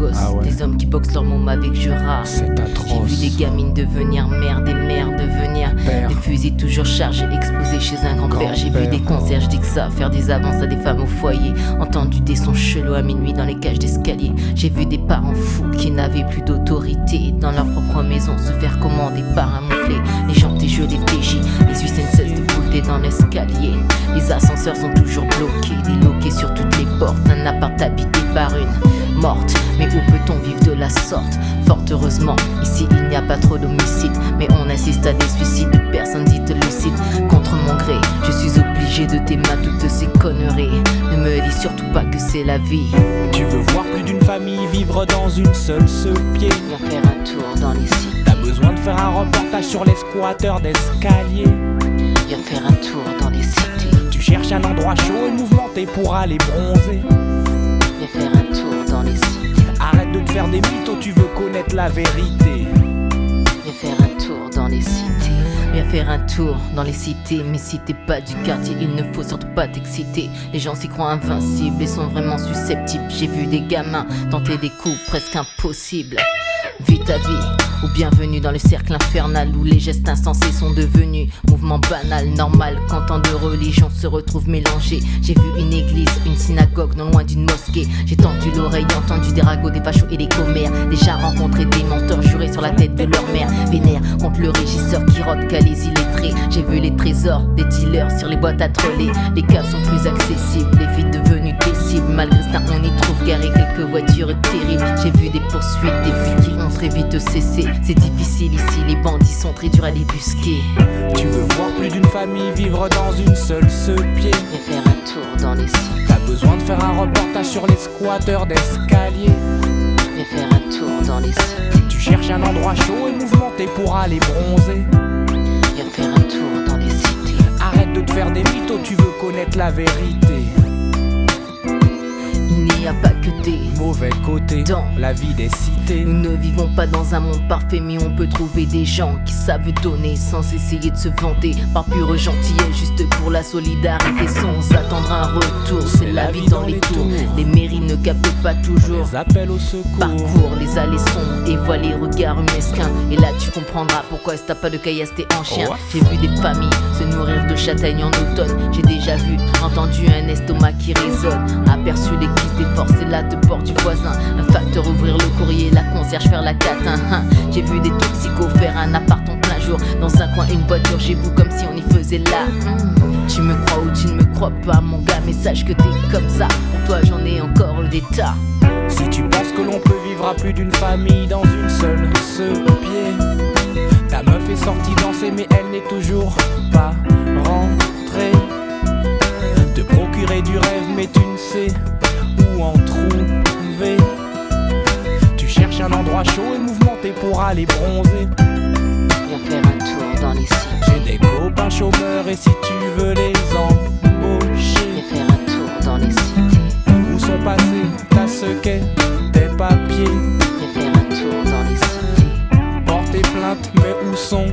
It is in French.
gosses, Ah ouais. des hommes qui boxent leurs mômes avec jura. C'est J'ai atroce. vu des gamines devenir mères, des mères devenir Père. des fusils toujours chargés, exposés chez un grand-père. J'ai vu Grand-père. des concierges d'Ixa faire des avances à des femmes au foyer, entendu des sons chelous à minuit dans les cages d'escalier. J'ai vu des parents fous qui n'avaient plus d'autorité dans leur propre maison se faire commander par un mouflé. Les gens des jeux, les TJ, les huissiers ne cessent de bouler dans l'escalier. Les ascenseurs sont toujours bloqués, déloqués sur toutes les portes. Un appart habité par une morte. Mais où peut-on vivre de la sorte? Fort heureusement, ici il n'y a pas trop d'homicides, mais on assiste à des suicides de personnes dites lucides. Contre mon gré, je suis obligé de t'aimer à toutes ces conneries. Ne me dis surtout pas que c'est la vie. Tu veux voir plus d'une famille vivre dans une seule pied. Viens faire un tour dans les sites. T'as besoin de faire un reportage sur les squatteurs d'escalier. Viens faire un tour dans les cités. Tu cherches un endroit chaud et mouvementé pour aller bronzer. Viens faire un tour dans les cités. Arrête de te faire des mythos, tu veux connaître la vérité. Viens faire un tour dans les cités. Viens faire un tour dans les cités. Mais si t'es pas du quartier, il ne faut surtout pas t'exciter. Les gens s'y croient invincibles et sont vraiment susceptibles. J'ai vu des gamins tenter des coups presque impossibles. Vis ta vie, ou bienvenue dans le cercle infernal où les gestes insensés sont devenus mouvement banal, normal quand tant de religions se retrouvent mélangées. J'ai vu une église, une synagogue non loin d'une mosquée. J'ai tendu l'oreille, entendu des ragots, des fachos et des commères. Déjà rencontré des menteurs jurés sur la tête de leur mère. Vénère contre le régisseur qui rote qu'à les illettrés. J'ai vu les trésors des dealers sur les boîtes à troller. Les caves sont plus accessibles, les villes devenues paisibles. Malgré cela on y trouve garé quelques voitures terribles. J'ai vu des poursuites, des fuites qui ont très vite cessé. C'est difficile ici, les bandits sont très durs à débusquer. Tu veux voir plus d'une famille vivre dans une seule pied. Viens faire un tour dans les sites. T'as besoin de faire un reportage sur les squatteurs d'escalier. Viens faire un tour dans les sites. Tu cherches un endroit chaud et mouvementé pour aller bronzer. Viens faire un tour dans les cités. Arrête de te faire des mythos, tu veux connaître la vérité. Il n'y a pas que des Mauvais côté dans la vie des cités. Nous ne vivons pas dans un monde parfait, mais on peut trouver des gens qui savent donner sans essayer de se vanter. Par pure gentillesse, juste pour la solidarité, sans attendre un retour. C'est la vie dans les tours. Les mairies ne captent pas toujours. Les appels au secours. Parcours les allées sombres et vois les regards mesquins. Et là tu comprendras pourquoi si t'as pas de caillasse t'es en chien. Ouais. J'ai vu des familles se nourrir de châtaignes en automne. J'ai déjà vu, entendu un estomac qui résonne. Aperçu l'église des forces et la de bord du voisin. Un facteur ouvrir le courrier, la concierge faire la catin. J'ai vu des toxicos faire un appart en plein jour. Dans un coin une voiture, j'ai vu comme si on y faisait là. Tu me crois ou tu ne me crois pas mon gars, mais sache que t'es comme ça. Pour toi j'en ai encore des tas. Si tu penses que l'on peut vivre à plus d'une famille dans une seule pied. Ta meuf est sortie danser mais elle n'est toujours pas rentrée. Te procurer du rêve mais tu ne sais où en trouver. Tu cherches un endroit chaud et mouvementé pour aller bronzer. Viens faire un tour dans les cités. J'ai des copains chômeurs et si tu veux les embaucher. Viens faire un tour dans les cités. Où sont passés ta sequette, tes papiers. Viens faire un tour dans les cités. Porter plainte mais où sont